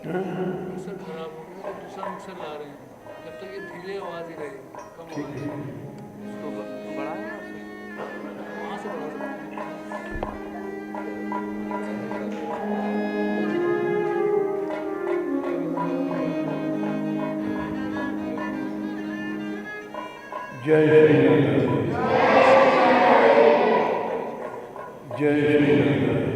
Mixer खराब हो गया, दूसरा मिक्सर ला रहे हैं। जब तक ये धीरे आवाज़ ही रहेगी, कम आवाज़ इसको बढ़ाएं वहाँ से बढ़ा सकते हैं। जय श्री राम, जय श्री राम।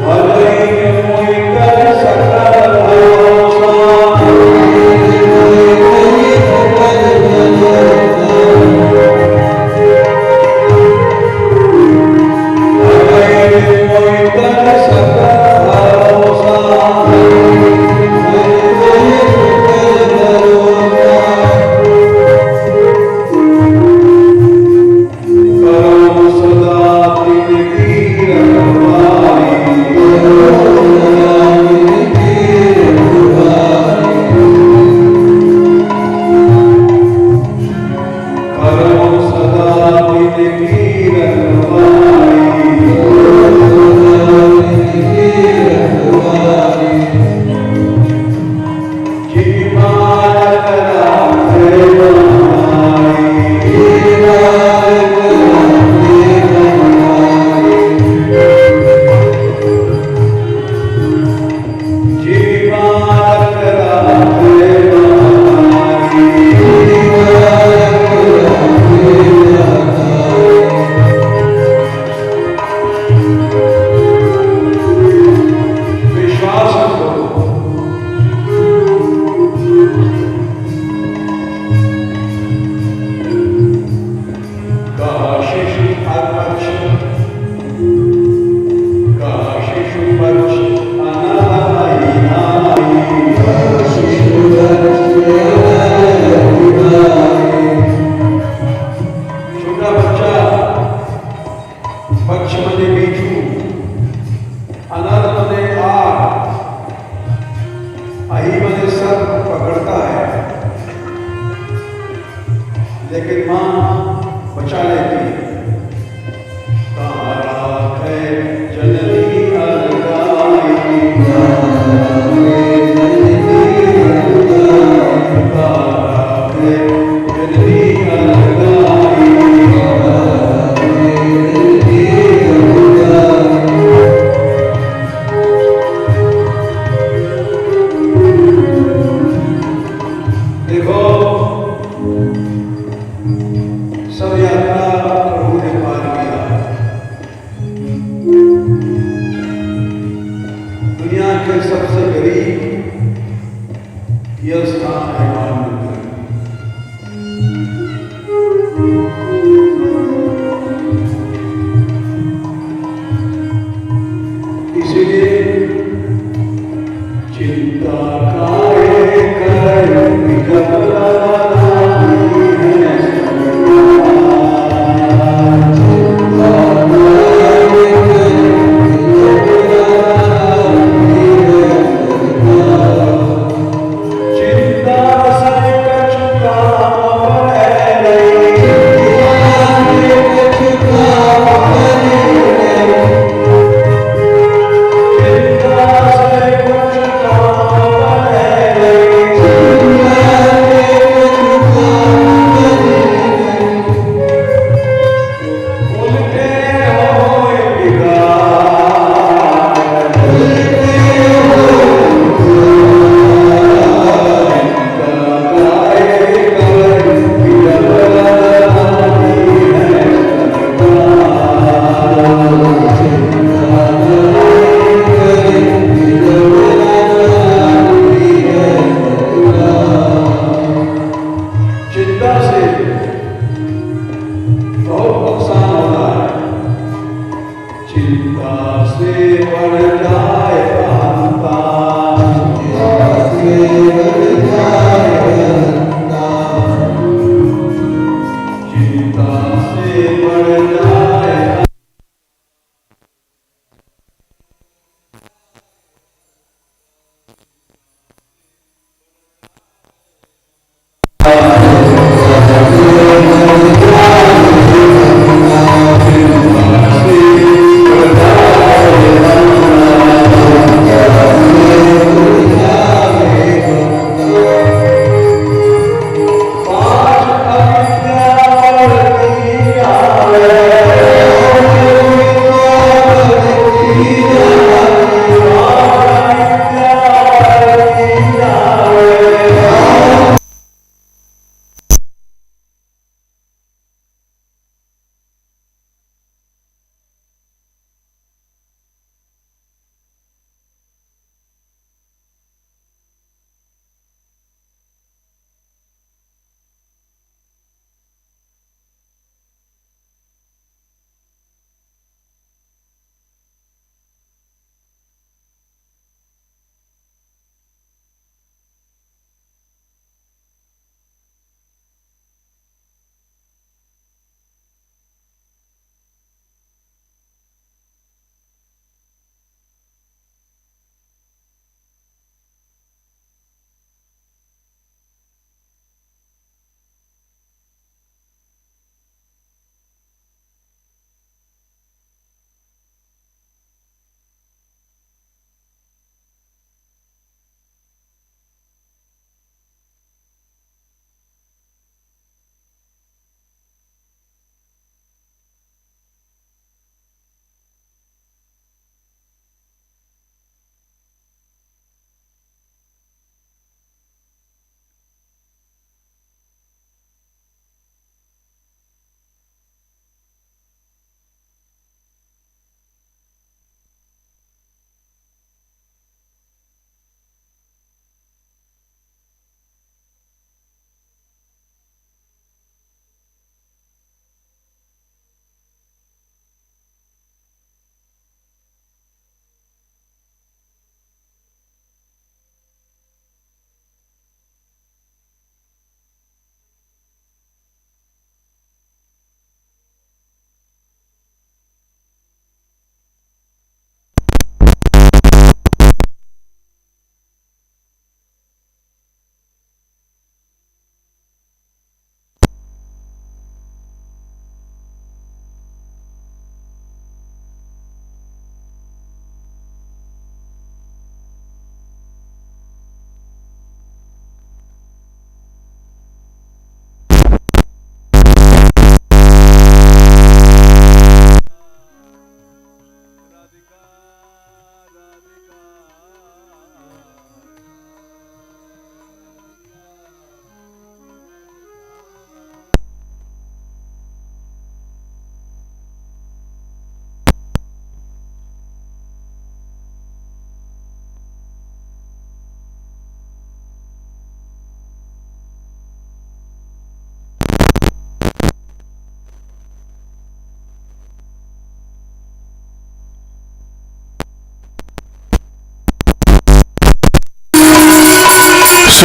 Hare सबसे गरीब यह स्थान है मानव। इसलिए चिंता काहे कर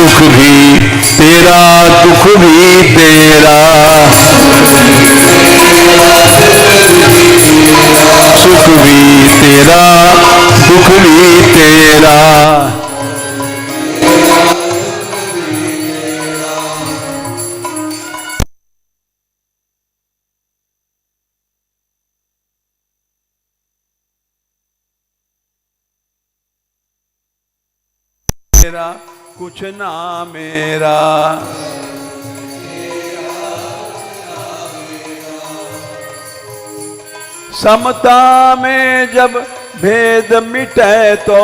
सुख भी तेरा दुख भी तेरा, सुख भी तेरा दुख भी तेरा। मेरा कुछ ना मेरा, समता में जब भेद मिटे तो,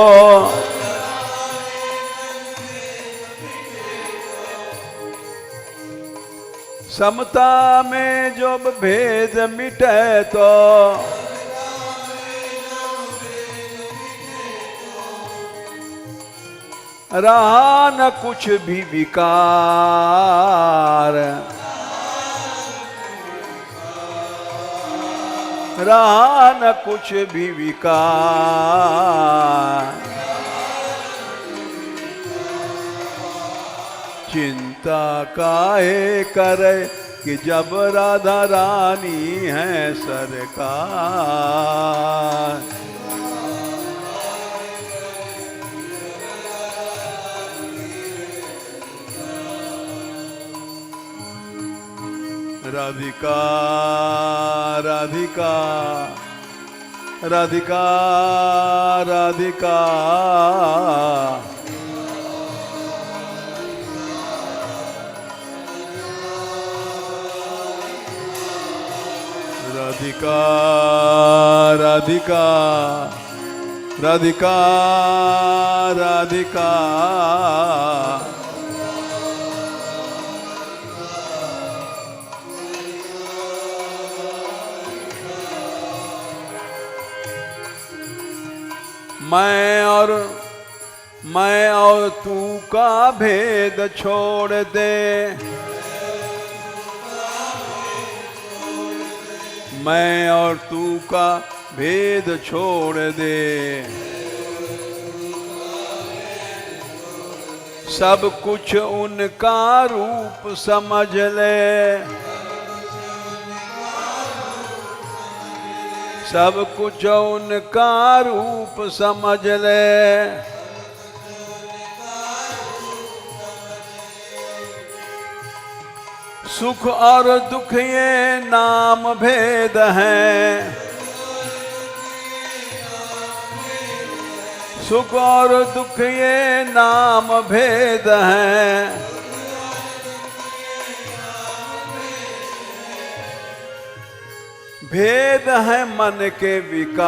समता में जब भेद मिटे तो, रहा न कुछ भी विकार, रहा न कुछ भी विकार। चिंता काहे करे कि जब राधा रानी है सरकार। राधिका राधिका राधिका राधिका, राधिका राधिका राधिका राधिका। मैं और तू का भेद छोड़ दे, मैं और तू का भेद छोड़ दे। सब कुछ उनका रूप समझ ले, सब कुछ उनका रूप समझ ले। सुख और दुख ये नाम भेद हैं, सुख और दुख ये नाम भेद हैं। भेद है मन के विकार,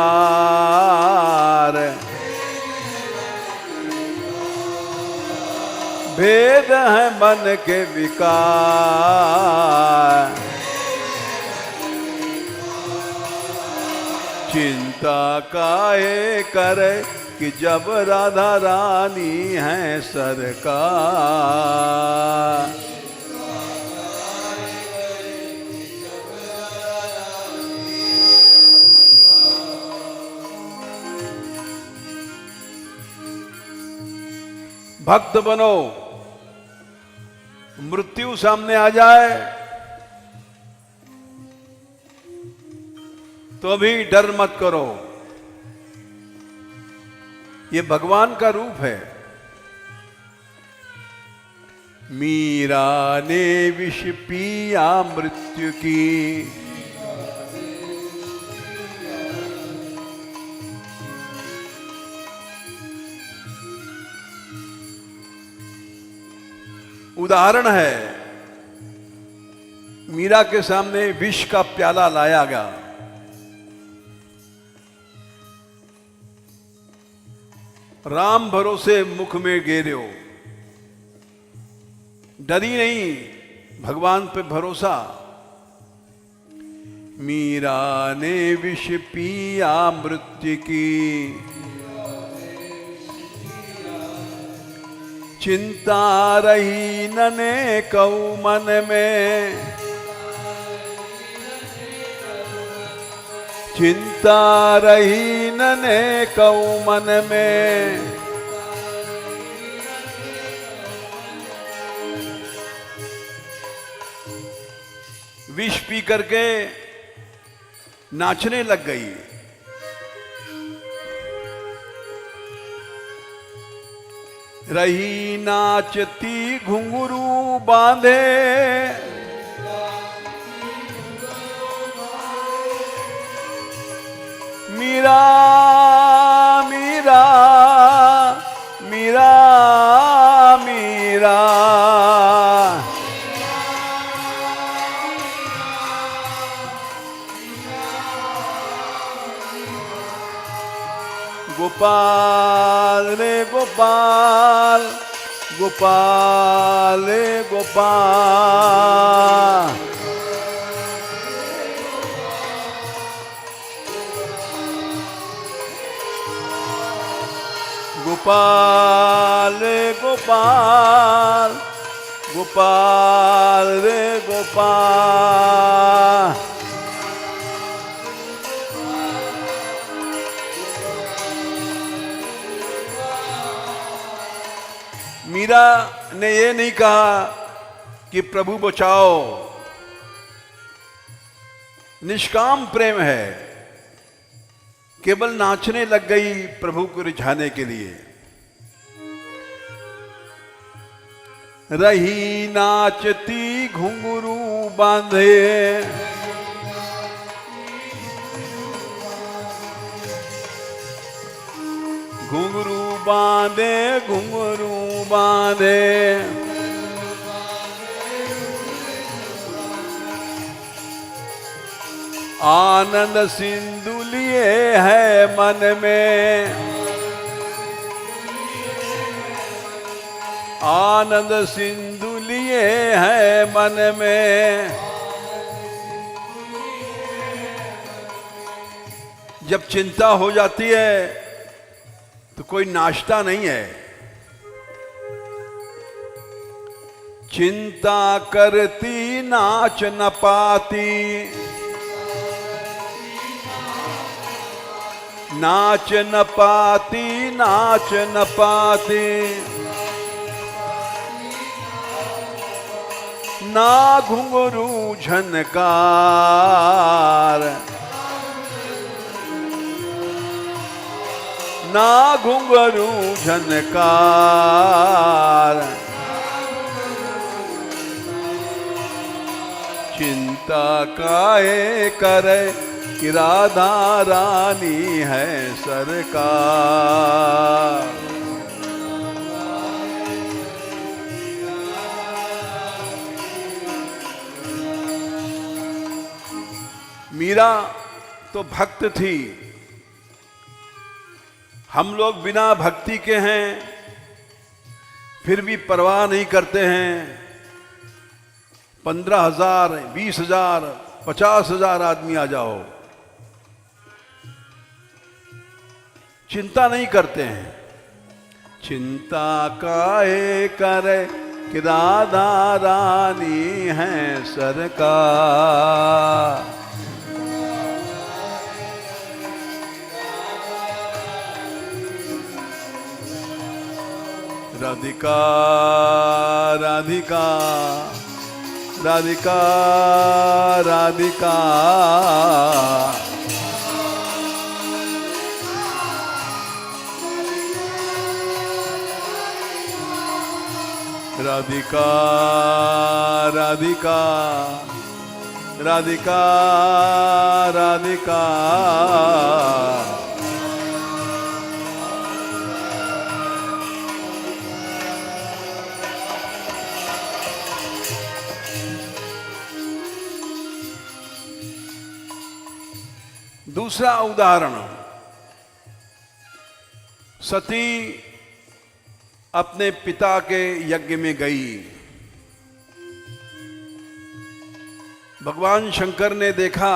भेद है मन के विकार। चिंता काहे करे कि जब राधा रानी है सरकार। भक्त बनो, मृत्यु सामने आ जाए तो भी डर मत करो, ये भगवान का रूप है। मीरा ने विष पिया मृत्यु की, उदाहरण है, मीरा के सामने विष का प्याला लाया गया, राम भरोसे मुख में गेरो, डरी नहीं, भगवान पे भरोसा। मीरा ने विष पिया मृत्यु की, चिंता रही नने कौ मन में, चिंता रही नने कौ मन में। विष पी करके नाचने लग गई। रही नाचती घुंघरू बांधे, मीरा मीरा मीरा मीरा। गोपाल रे गोपाल, गोपाल रे गोपाल। गोपाल रे गोपाल, गोपाल रे गोपाल। मीरा ने ये नहीं कहा कि प्रभु बचाओ, निष्काम प्रेम है, केवल नाचने लग गई प्रभु को रिझाने के लिए। रही नाचती घुंघरू बांधे, घुंघरू बांधे, घुंघरू बांधे। आनंद सिंधु लिए है मन में, आनंद सिंधु लिए है मन में। जब चिंता हो जाती है तो कोई नाचता नहीं है। चिंता करती नाच न पाती, नाच न पाती, नाच न पाती। ना घुंघरू झनकार, ना घुंघरू झनकार। चिंता काहे करे कि राधा रानी है सरकार। मीरा तो भक्त थी, हम लोग बिना भक्ति के हैं फिर भी परवाह नहीं करते हैं। 15,000, 20,000, 50,000 आदमी आ जाओ, चिंता नहीं करते हैं। चिंता काहे करे कि राधा रानी है सरकार। राधिका राधिका राधिका राधिका। राधिका राधिका राधिका राधिका। दूसरा उदाहरण, सती अपने पिता के यज्ञ में गई। भगवान शंकर ने देखा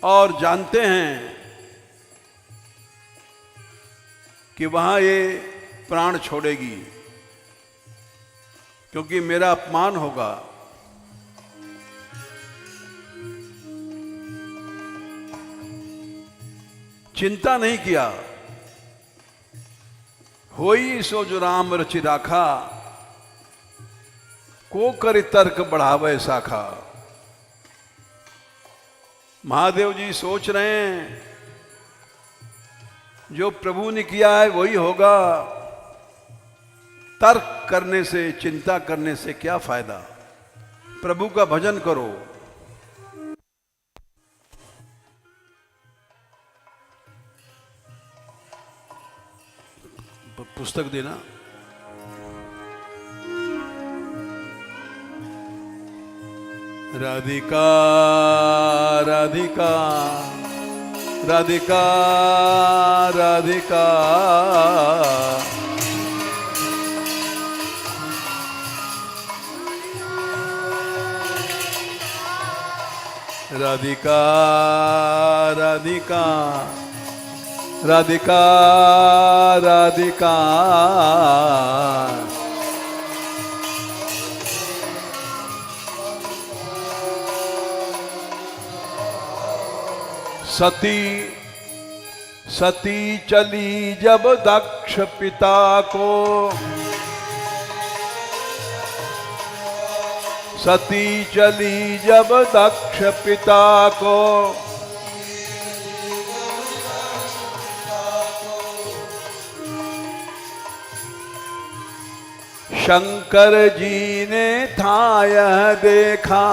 और जानते हैं कि वहां ये प्राण छोड़ेगी क्योंकि मेरा अपमान होगा। चिंता नहीं किया। होई सो जो राम रचि राखा, को कर तर्क बढ़ावे शाखा। महादेव जी सोच रहे हैं जो प्रभु ने किया है वही होगा, तर्क करने से, चिंता करने से क्या फायदा। प्रभु का भजन करो। पुस्तक देना। राधिका राधिका राधिका राधिका राधिका राधिका राधिका राधिका सती सती चली जब दक्ष पिता को, सती चली जब दक्ष पिता को, शंकर जी ने था यह देखा,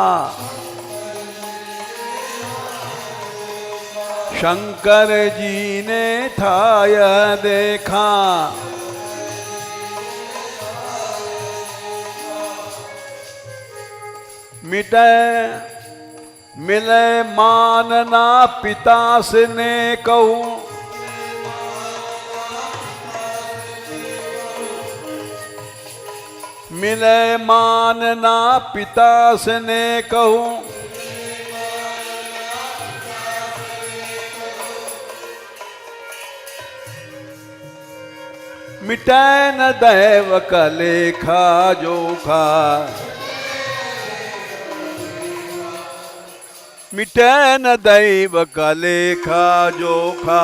शंकर जी ने था यह देखा, मिटे मिले मानना पिता से ने कहूं, मिले मानना पिता से ने कहूं, मिटे न दैव का लेखा जोखा, मिटे न दैव का लेखा जोखा,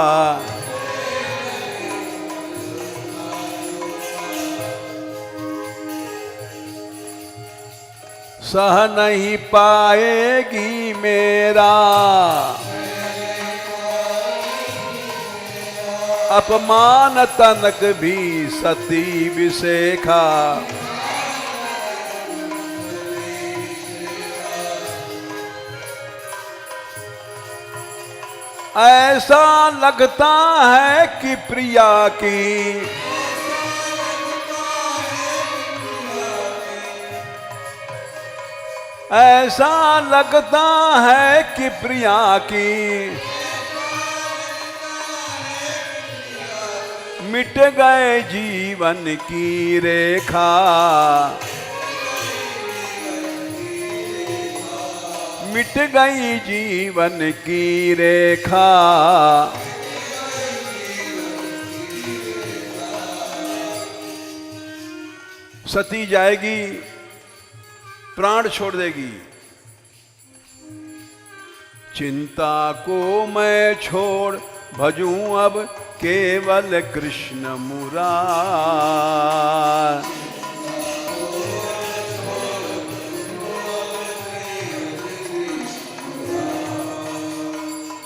सह नहीं पाएगी मेरा अपमान तनक भी सती विशेखा, ऐसा लगता है कि प्रिया की, ऐसा लगता है कि प्रिया की मिट गए जीवन की रेखा, मिट गई जीवन की रेखा, सती जाएगी, प्राण छोड़ देगी। चिंता को मैं छोड़ भजूं अब केवल कृष्ण मुरार,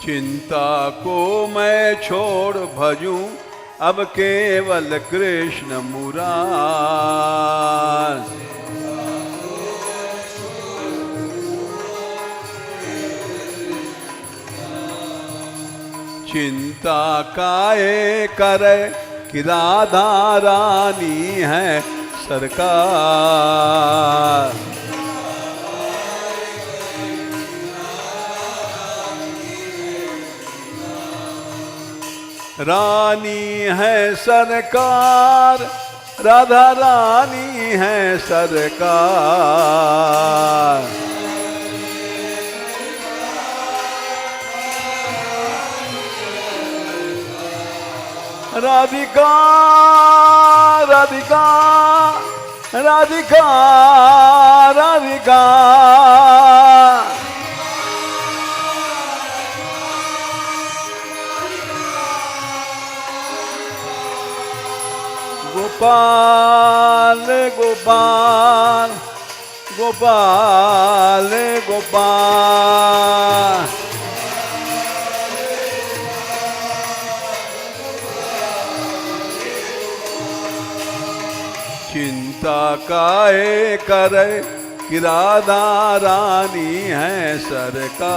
चिंता को मैं छोड़ भजूं अब केवल कृष्ण मुरार, चिंता काहे करे कि राधा रानी है सरकार, रानी है सरकार, राधा रानी है सरकार, राधिका राधिका राधिका राधिका गोपाल गोपाल गोपाल गोपाल। चिंता काहे करे कि राधा रानी है सरकार।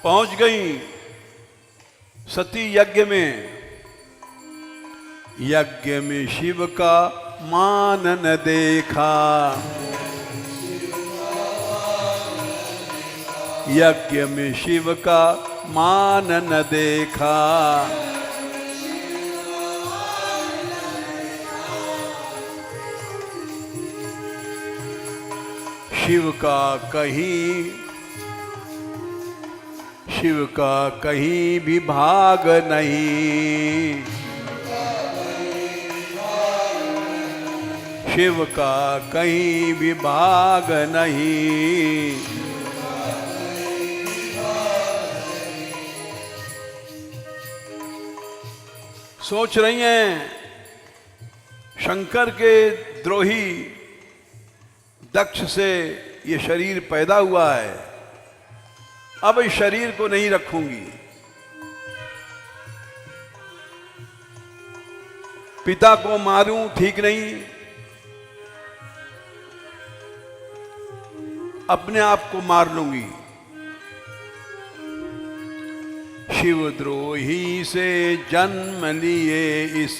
पहुंच गई सती यज्ञ में। यज्ञ में शिव का मान न देखा। यज्ञ में शिव का मान न देखा। शिव का कहीं भी भाग नहीं। शिव का कहीं भी भाग नहीं। सोच रही हैं शंकर के द्रोही दक्ष से ये शरीर पैदा हुआ है, अब इस शरीर को नहीं रखूंगी। पिता को मारूं ठीक नहीं, अपने आप को मार लूंगी। शिवद्रोही से जन्म लिए इस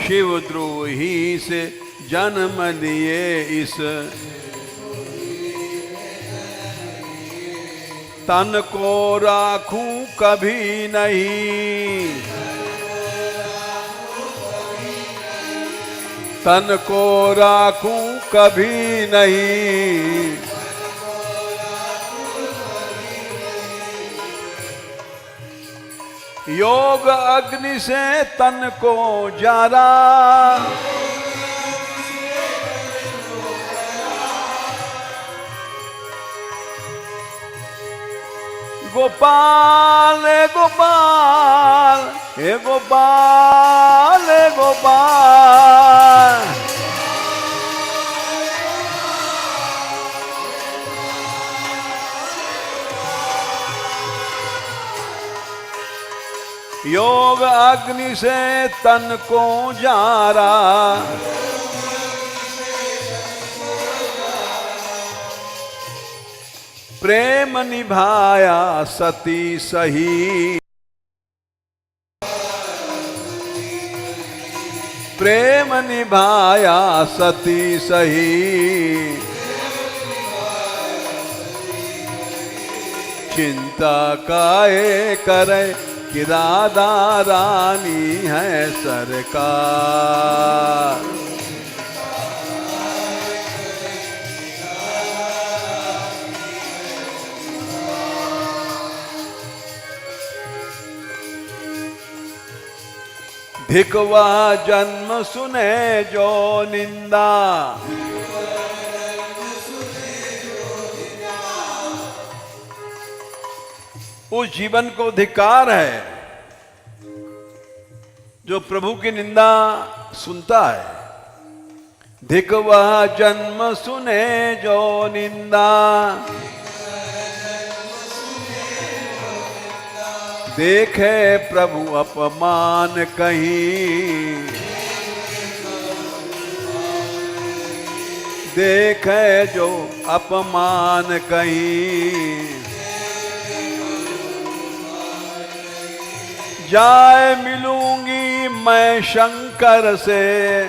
शिवद्रोही से जन्म लिए इस तन को राखूं कभी नहीं। तन को राखूं कभी नहीं। योग अग्नि से तन को जारा। गोपाल गोपाल हे गोपाल गोपाल। योग अग्नि से तन को जारा। प्रेम निभाया सती सही। प्रेम निभाया सती सही। चिंता काहे करे कि राधा रानी है सरकार। धिकवा जन्म सुने जो निंदा। उस जीवन को धिक्कार है जो प्रभु की निंदा सुनता है। धिकवा जन्म सुने जो निंदा। देखे प्रभु अपमान कहीं। देखे जो अपमान कहीं। जाए मिलूंगी मैं शंकर से।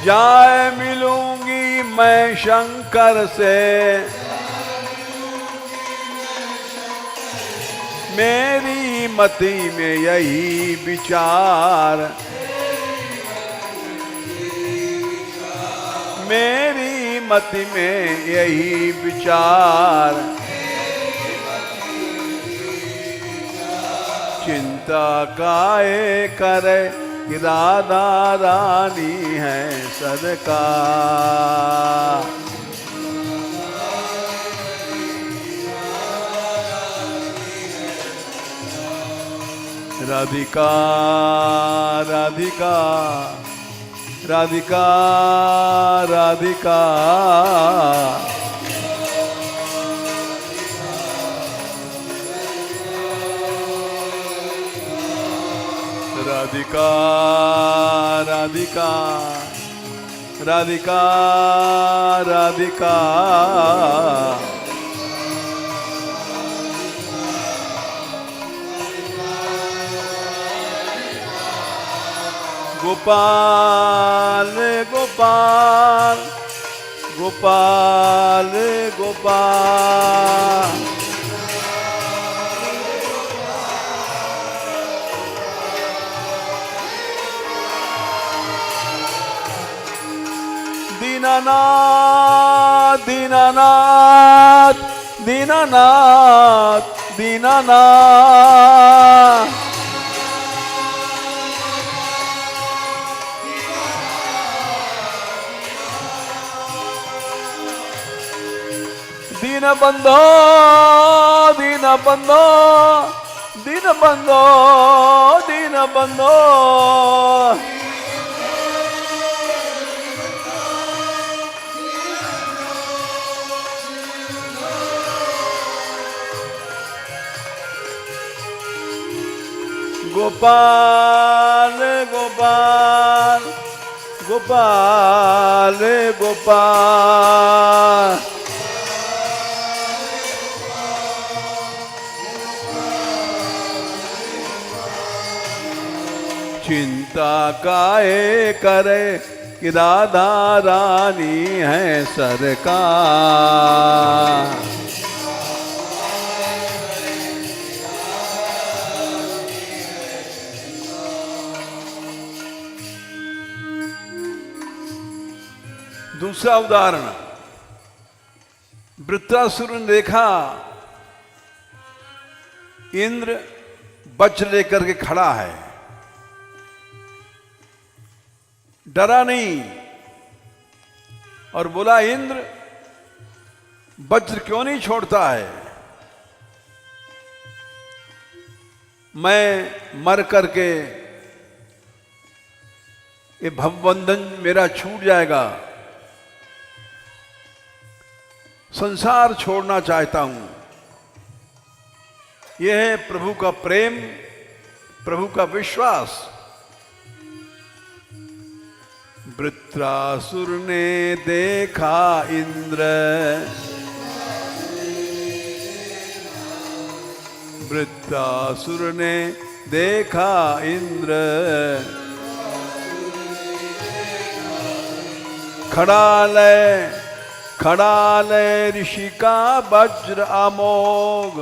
जाए मिलूंगी मैं शंकर से। मेरी मति में यही विचार। मेरी मति में यही विचार। चिंता काहे करे कि राधा रानी है सरकार। राधिका राधिका राधिका राधिका राधिका राधिका राधिका राधिका गोपाल गोपाल गोपाल गोपाल दीनानाथ दीनानाथ दीनानाथ दीनानाथ दीनबंधो दीनबंधो दीनबंधो दीनबंधो गोपाल गोपाल गोपाल गोपाल चिंता काहे करे कि राधा रानी है सरकार। दूसरा उदाहरण, वृत्रासुर ने देखा इंद्र वज्र लेकर के खड़ा है, डरा नहीं और बोला इंद्र वज्र क्यों नहीं छोड़ता है, मैं मर करके ये भवबंधन मेरा छूट जाएगा, संसार छोड़ना चाहता हूं। यह है प्रभु का प्रेम, प्रभु का विश्वास। वृत्रासुर ने देखा इंद्र, वृत्रासुर ने देखा इंद्र, खड़ा लय ऋषि का वज्र अमोघ,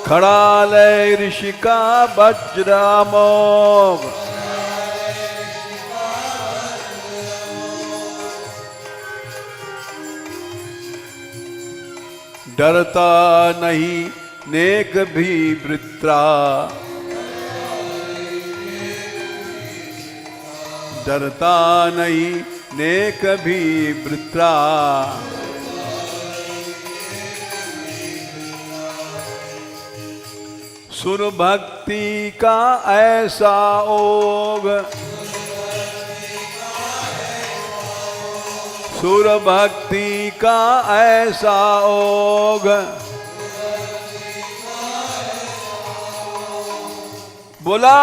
खड़ा लय ऋषि का वज्र अमोघ। डरता नहीं नेक भी वृत्रा, डरता नहीं नेक भी वृत्रा, सुर भक्ति का ऐसा ओग, सुर भक्ति का ऐसा ओग। बोला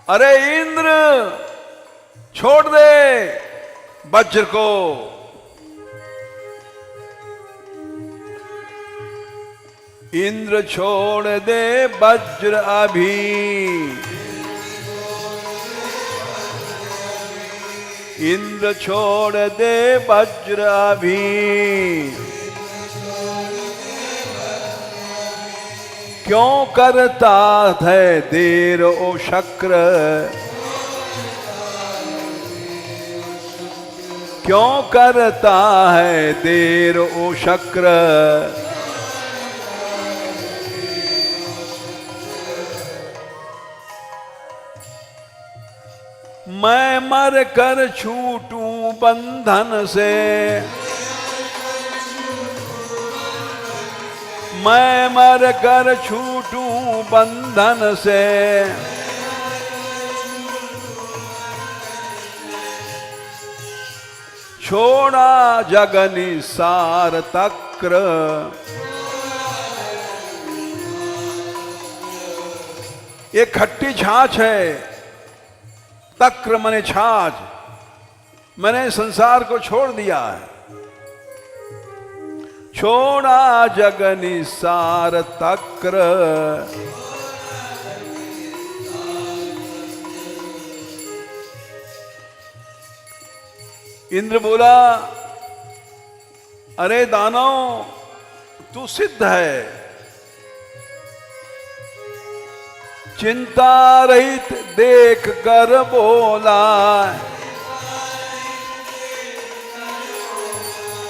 अरे इंद्र छोड़ दे वज्र को, इंद्र छोड़ दे वज्र अभी, इंद्र छोड़ दे वज्र अभी। क्यों करता है देर ओ शक्र, क्यों करता है देर ओ शक्र। मैं मर कर छूटूं बंधन से, मैं मर कर छूटूं बंधन से, छोड़ा जगनी सार तक्र, ये खट्टी छाछ है। तक्र मने छाछ, मैंने संसार को छोड़ दिया है। छोड़ा जगनी सार तक्र, इंद्र बोला अरे दानव तू सिद्ध है, चिंता रहित देख कर बोला,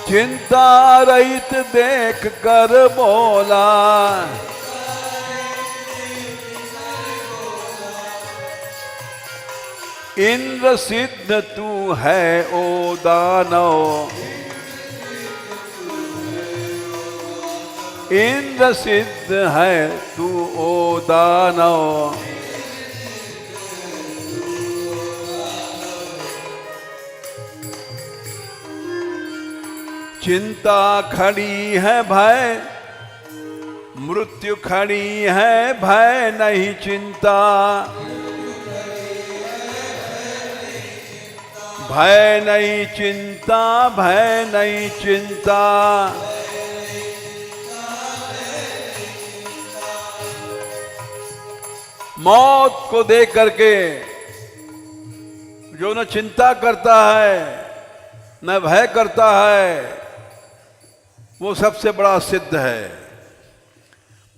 चिंता रहित देख कर बोला, इंद्र सिद्ध तू है ओ दानव, इंद्र सिद्ध है तू ओ दानव, चिंता खड़ी है भय, मृत्यु खड़ी है भय नहीं चिंता, भय नहीं चिंता, भय नहीं चिंता, मौत को देख करके जो न चिंता करता है न भय करता है वो सबसे बड़ा सिद्ध है,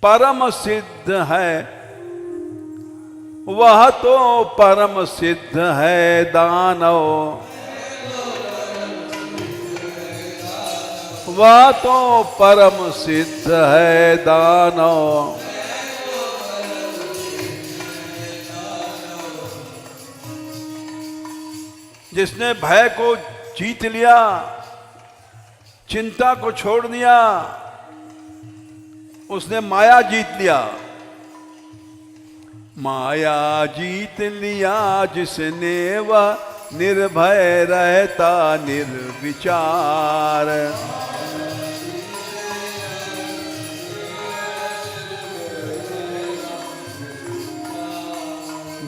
परम सिद्ध है वह तो परम सिद्ध है दानव, वह तो परम सिद्ध है दानव। जिसने भय को जीत लिया, चिंता को छोड़ दिया, उसने माया जीत लिया। माया जीत लिया जिसने वह निर्भय रहता निर्विचार,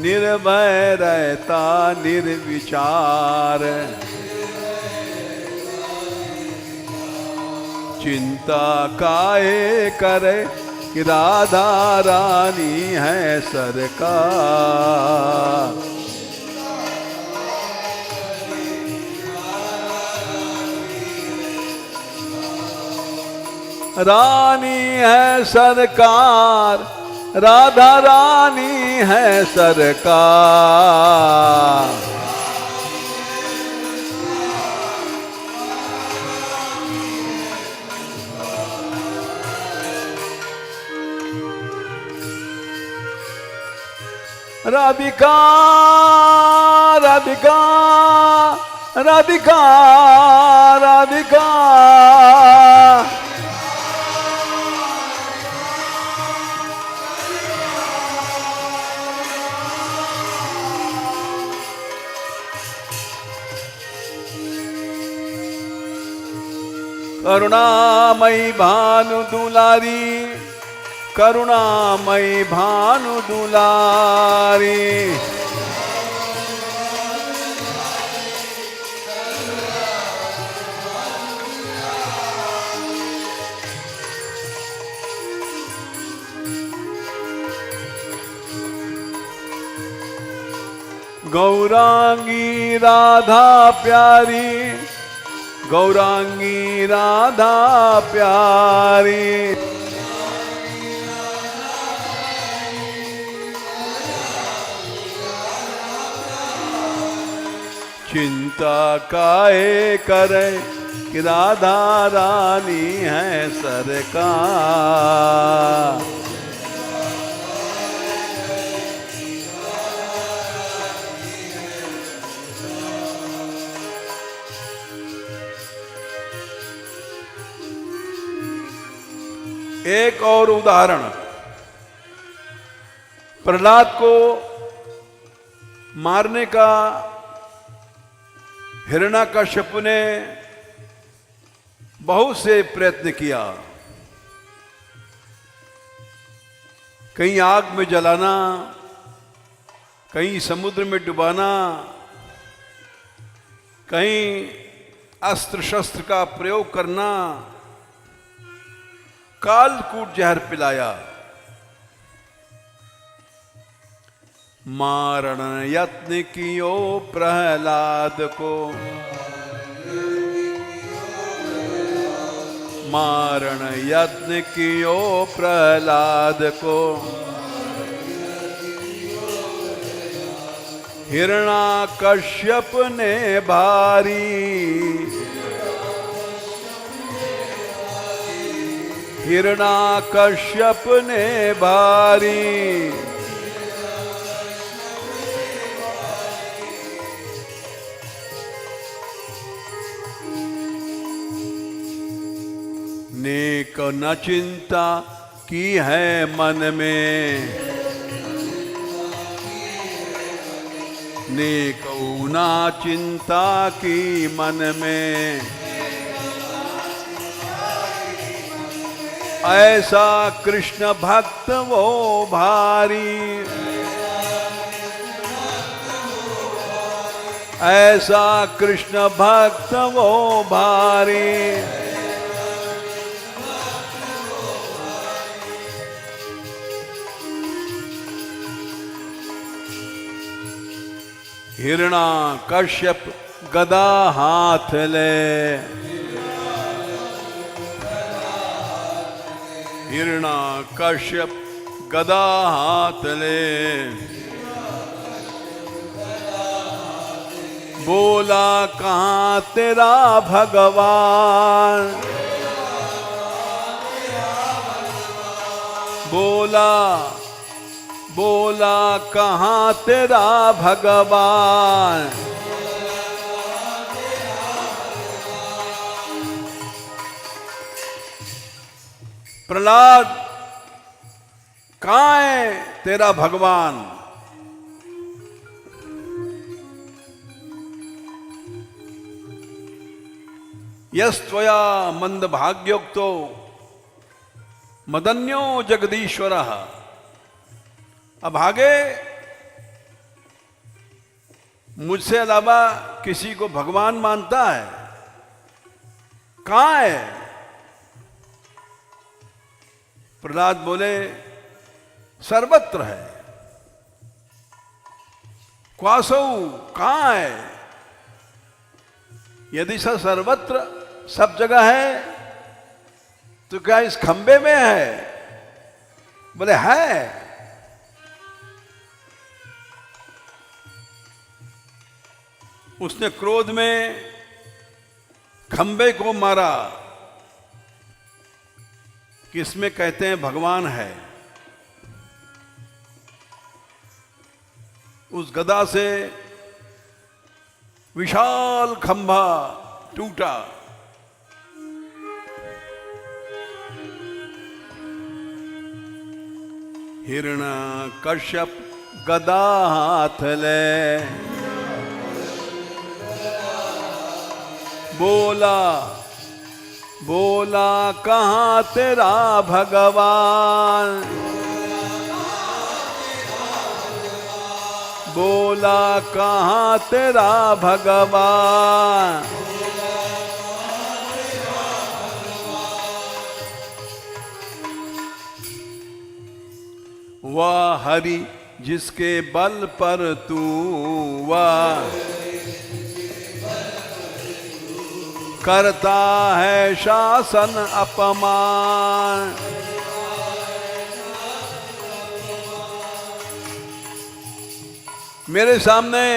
निर्भय रहता निर्विचार, चिंता काहे करे कि राधा रानी है सरकार, रानी है सरकार, राधा रानी है सरकार। राधिका राधिका राधिका राधिका, करुणामयी भानु दुलारी, करुणामयी भानु दुलारी, गौरांगी राधा प्यारी, गौरांगी राधा प्यारी, चिंता काहे करे कि राधा रानी है सरकार, एक और उदाहरण, प्रहलाद को मारने का हिरण्याकश्यप ने बहुत से प्रयत्न किया, कहीं आग में जलाना, कहीं समुद्र में डुबाना, कहीं अस्त्र शस्त्र का प्रयोग करना, कालकूट जहर पिलाया। मारण यत्न कियो प्रहलाद को, मारण यत्न कियो प्रहलाद को, हिरण्याकश्यप ने भारी, हिरण्याकश्यप ने भारी, नेक न चिंता की है मन में, नेक ना चिंता की मन में, ऐसा कृष्ण भक्त वो भारी, ऐसा कृष्ण भक्त वो भारी। हिरण्याकश्यप गदा हाथ ले, हिरण्याकश्यप गदा हाथ ले, बोला कहाँ तेरा भगवान, बोला बोला कहाँ तेरा भगवान। प्रहलाद कहाँ है तेरा भगवान? यस्त्वया मंदभाग्योक्तो मदन्यो जगदीश्वरः। अभागे मुझसे अलावा किसी को भगवान मानता है? कहाँ है? प्रहलाद बोले सर्वत्र है। क्वासौ कहाँ है? यदि सर्वत्र सब जगह है तो क्या इस खंबे में है? बोले है। उसने क्रोध में खंबे को मारा कि इसमें कहते हैं भगवान है। उस गदा से विशाल खंभा टूटा। हिरण्याकश्यप गदा हाथ ले, बोला बोला कहाँ तेरा भगवान, बोला कहाँ तेरा भगवान। वह हरि जिसके बल पर तू, वह करता है शासन अपमान। मेरे सामने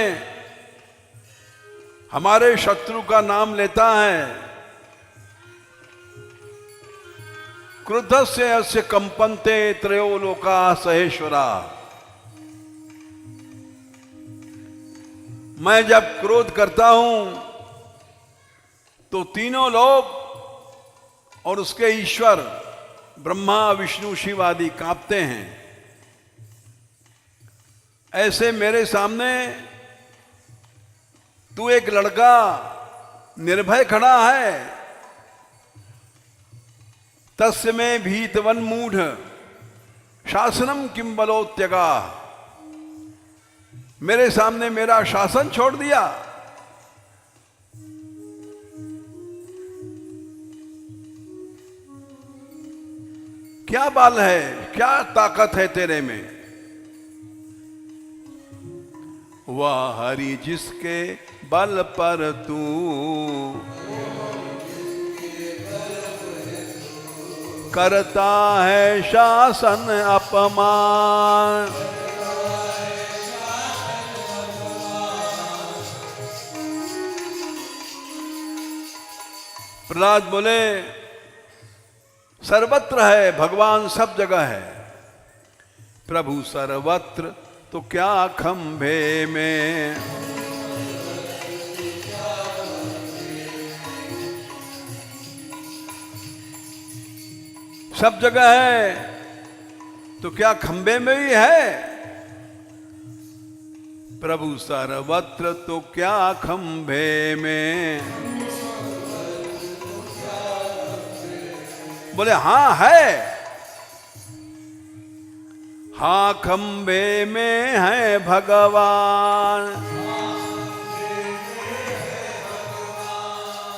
हमारे शत्रु का नाम लेता है। क्रुद्धस्य अस्य कंपन्ते त्रयो लोका सहेश्वरा। मैं जब क्रोध करता हूं तो तीनों लोग और उसके ईश्वर ब्रह्मा विष्णु शिव आदि कांपते हैं, ऐसे मेरे सामने तू एक लड़का निर्भय खड़ा है। तस्य में भीतवन मूढ़ शासनम किम बलोत्यगा, मेरे सामने मेरा शासन छोड़ दिया। क्या बल है, क्या ताकत है तेरे में? वह हरि जिसके बल पर तू करता है शासन अपमान। प्रहलाद बोले सर्वत्र है भगवान, सब जगह है। प्रभु सर्वत्र तो क्या खंभे में, सब जगह है तो क्या खंबे में भी है? प्रभु सर्वत्र तो क्या खंभे में। बोले हां है, हां खंबे में है भगवान,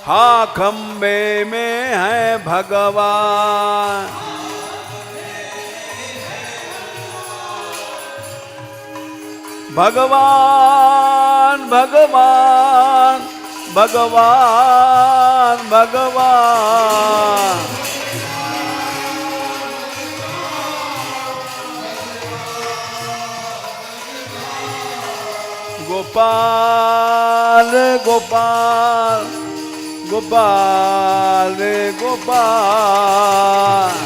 हां खंबे में है भगवान। भगवान भगवान भगवान भगवान। गोपाल गोपाल गोपाल गोपाल।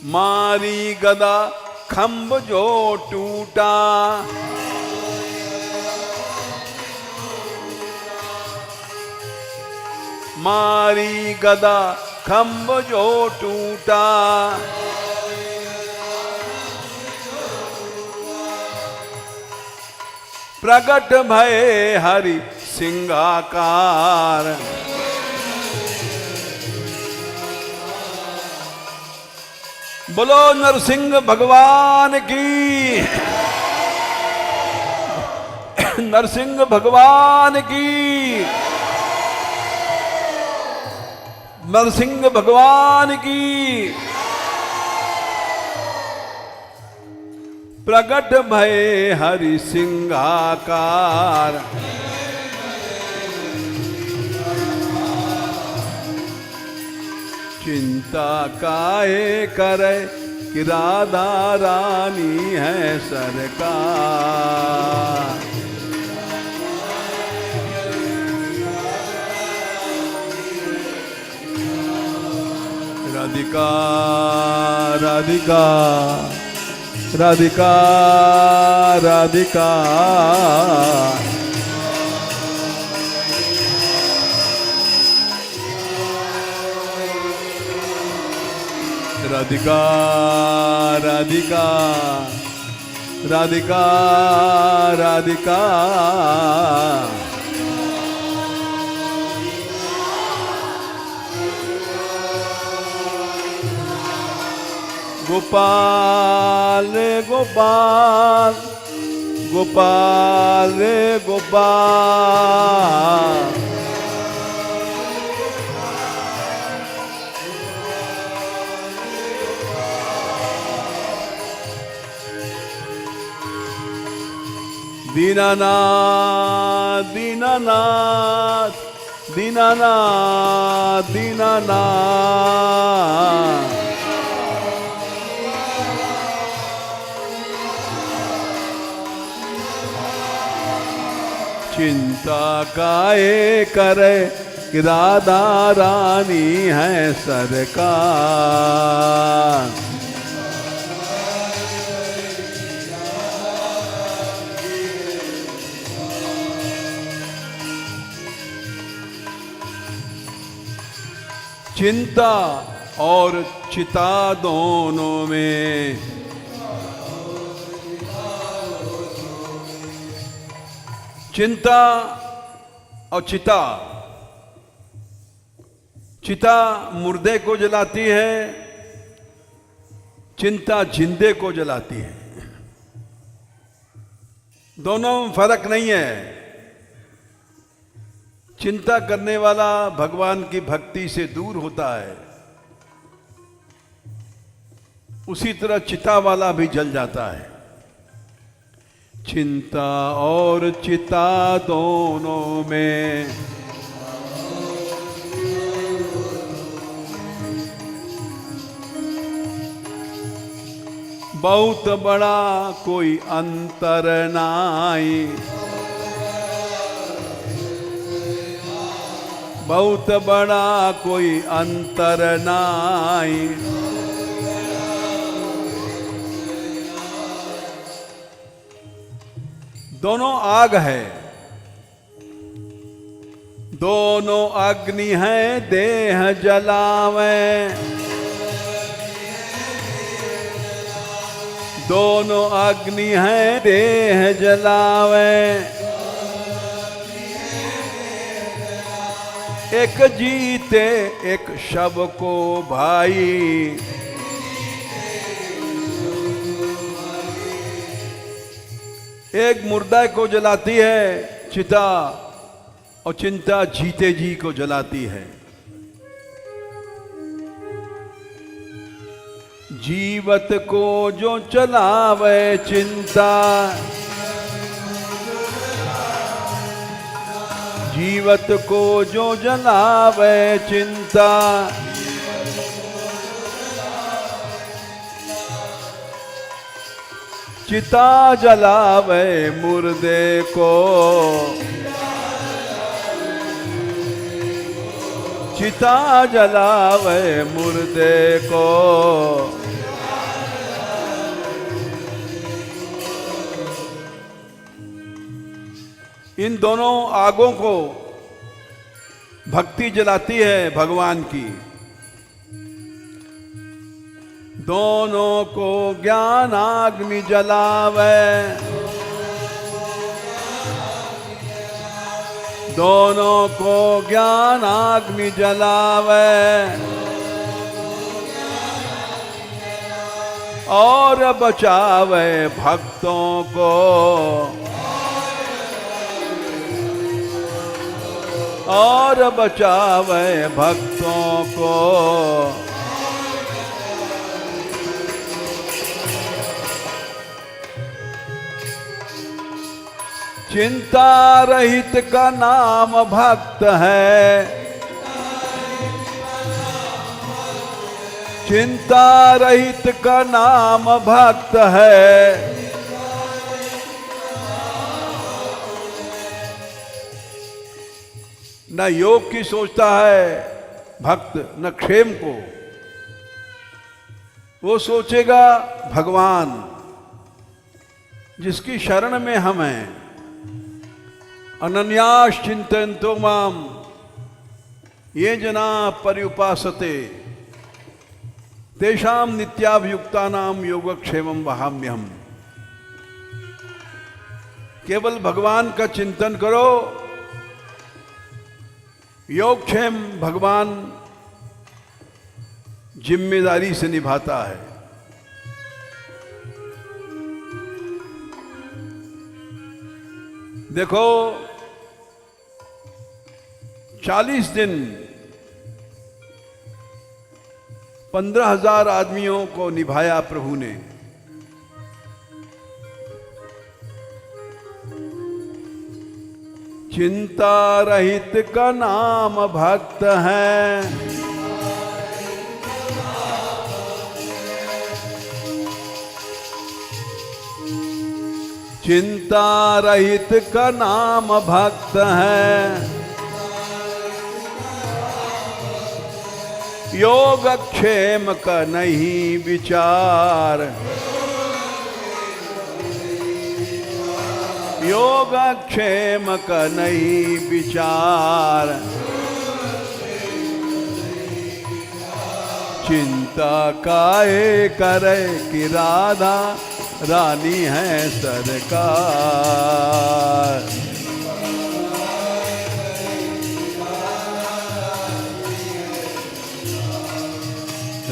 मारी गदा खंभ जो टूटा, मारी गदा खंभ जो टूटा। प्रगट भय हरि सिंहाकार, बोलो नरसिंह भगवान की, नरसिंह भगवान की, नरसिंह भगवान की। प्रगट भय हरि सिंहाकार, चिंता काहे करे कि राधा रानी है सरकार। राधिका राधिका राधिका राधिका। राधिका राधिका राधिका राधिका। गोपाल गोपाल गोपाल गोपाल। दीनानाथ दीनानाथ दीनानाथ दीनानाथ। चिंता काहे करे कि राधा रानी है सरकार। चिंता और चिता दोनों में चिंता और चिता, चिता मुर्दे को जलाती है, चिंता जिंदे को जलाती है। दोनों में फर्क नहीं है। चिंता करने वाला भगवान की भक्ति से दूर होता है, उसी तरह चिता वाला भी जल जाता है। चिंता और चिता दोनों में बहुत बड़ा कोई अंतर नाई, बहुत बड़ा कोई अंतर नाई। दोनों आग है, दोनों अग्नि है देह जलावे, दोनों अग्नि है देह जलावे। एक जीते एक शव को भाई, एक मुर्दा को जलाती है चिता और चिंता जीते जी को जलाती है। जीवत को जो चलावे चिंता, जीवत को जो जलावे चिंता, चिता जलावे मुर्दे को, चिता जलावे मुर्दे को। इन दोनों आगों को भक्ति जलाती है भगवान की। दोनों को ज्ञान अग्नि जलावे, दोनों को ज्ञान अग्नि जलावे और बचावे भक्तों को, और बचावे भक्तों को। चिंता रहित का नाम भक्त है, चिंता रहित का नाम भक्त है। न योग की सोचता है भक्त, न क्षेम को। वो सोचेगा भगवान जिसकी शरण में हम हैं। अनन्यास चिंतयन्तो माम ये जना पर्युपासते तेषाम नित्याभियुक्तानाम योगक्षेमं वहाम्यहम्। केवल भगवान का चिंतन करो, योगक्षेम भगवान जिम्मेदारी से निभाता है। देखो 40 दिन 15,000 आदमियों को निभाया प्रभु ने। चिंता रहित का नाम भक्त है, चिंता रहित का नाम भक्त है। योगक्षेम का नहीं विचार, योगक्षेम का नहीं विचार। चिंता काहे करे कि राधा रानी है सरकार।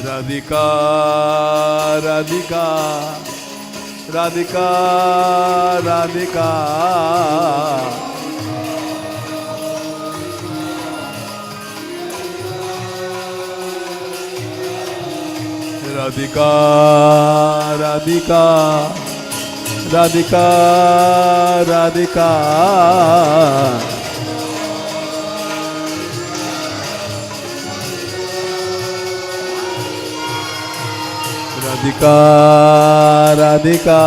राधिका राधिका राधिका राधिका राधिका राधिका राधिका राधिका राधिका राधिका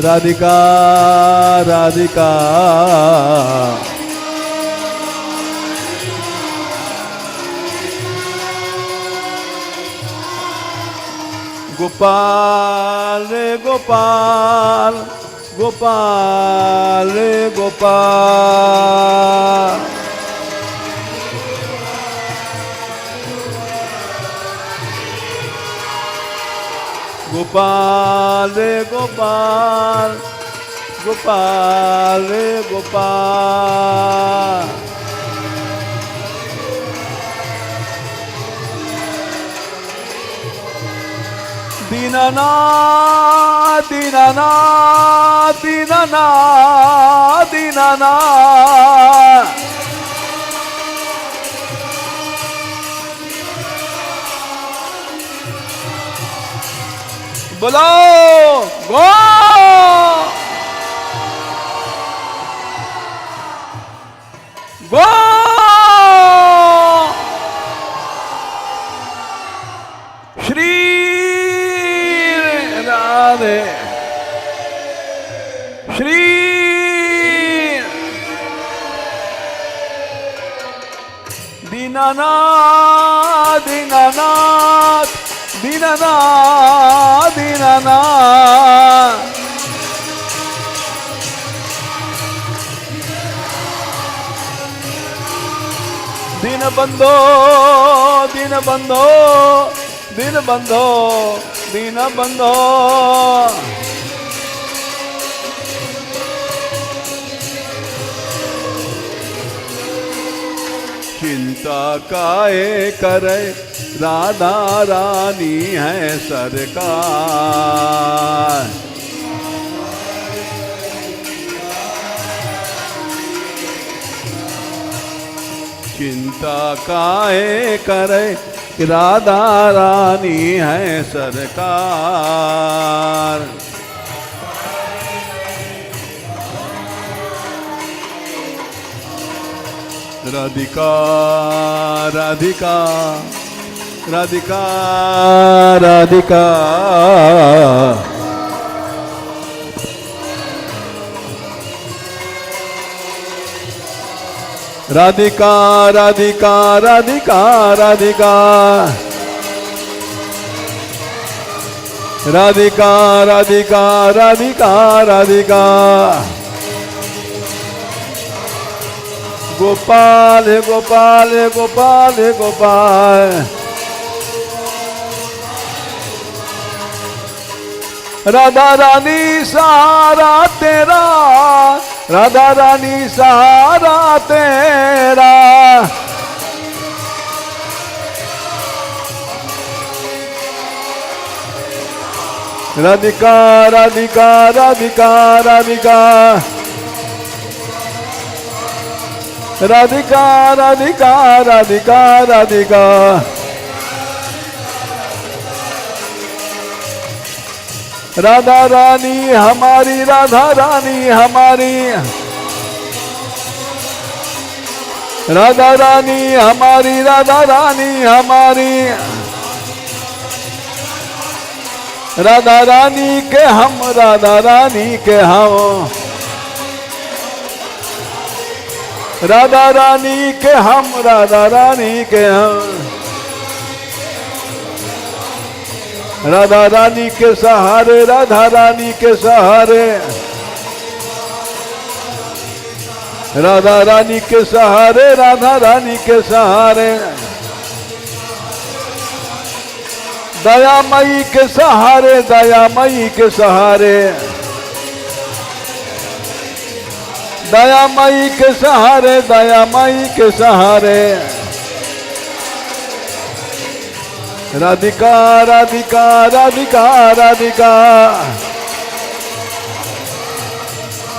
राधिका राधिका गोपाल रे गोपाल गोपाल रे गोपाल गोपाल रे गोपाल गोपाल रे गोपाल दीनानाथ दीनानाथ दीनानाथ दीनानाथ बोलो गो गो श्री राधे श्री दीनानाथ दीनानाथ दीनानाथ दीनानाथ दीनबंधो दीनबंधो दीनबंधो दीनबंधो चिंता काहे करे राधा रानी है सरकार। चिंता काहे करे राधा रानी है सरकार। राधिका राधिका राधिका राधिका राधिका राधिका राधिका राधिका राधिका राधिका राधिका राधिका गोपाल गोपाल गोपाल गोपाल राधा रानी सारा तेरा राधा रानी सारा तेरा राधिका राधिका राधिका राधिका राधिका राधिका राधिका राधिका राधा रानी हमारी राधा रानी हमारी राधा रानी हमारी राधा रानी हमारी राधा रानी के हम राधा रानी के हम राधा रानी के हम राधा रानी के हम राधा रानी के सहारे राधा रानी के सहारे राधा रानी के सहारे राधा रानी के सहारे दयामयी के सहारे, दयामयी के सहारे, दयामयी के सहारे, दयामयी के सहारे। राधिका राधिका राधिका राधिका,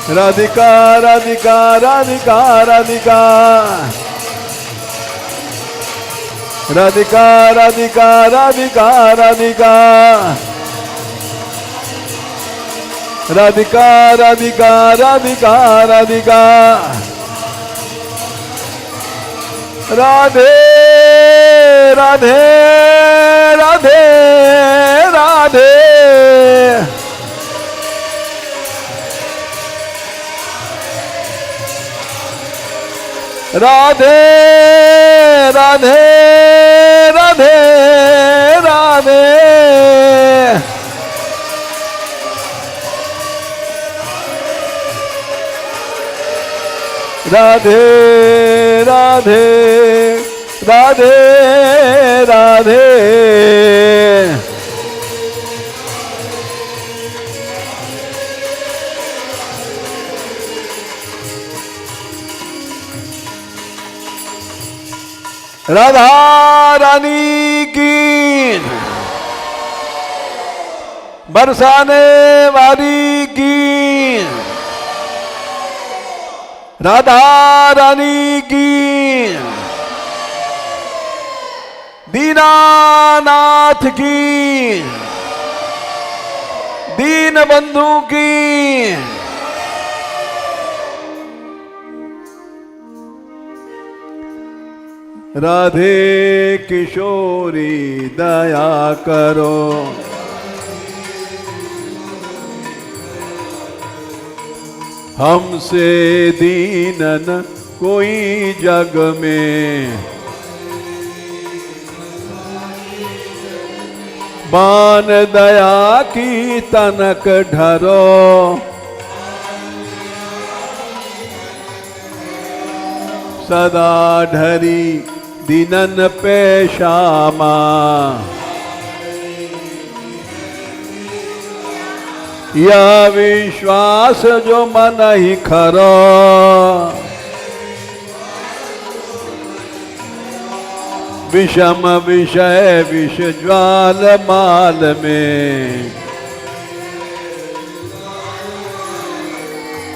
राधिका राधिका राधिका राधिका, राधिका राधिका राधिका राधिका, राधिका राधिका राधिका राधिका। राधे राधे राधे राधे, राधे राधे राधे राधे। राधे राधे राधे राधे। राधा रानी की, बरसाने वाली की, राधा रानी की, दीनानाथ की, दीन बंधु की। राधे किशोरी दया करो, हमसे दीनन कोई जग में, बान दया की तनक ढरो, सदा ढरी दिनन पे श्यामा। यह विश्वास जो मन ही खरो, विषम विषय विष ज्वाल माल में,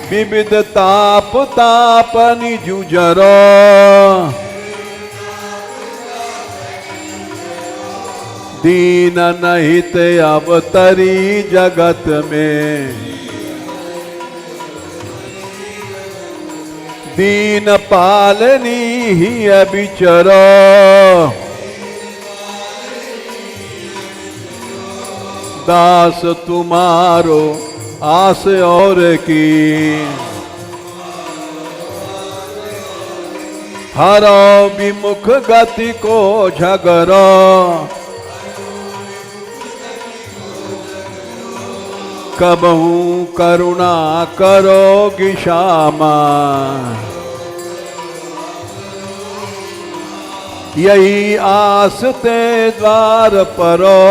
विविध ताप तापनि जुझरो, दीन नहित अवतरी जगत में, दीन पालनी ही अबिचरो, दास तुम्हारो आस और की, हरो विमुख गति को झगरो, कबहू करुणा करोगी श्यामा। यही आस ते द्वार परो,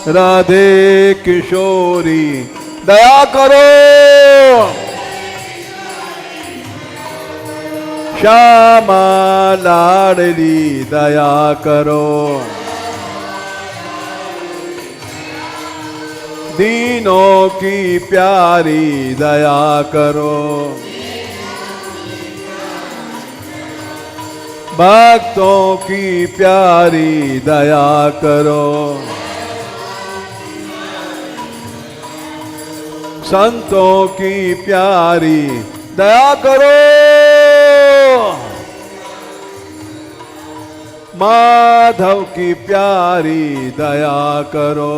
राधे किशोरी दया करो, श्यामा लाडली दया करो, दीनों की प्यारी दया करो, भक्तों की प्यारी दया करो, संतों की प्यारी दया करो, माधव की प्यारी दया करो।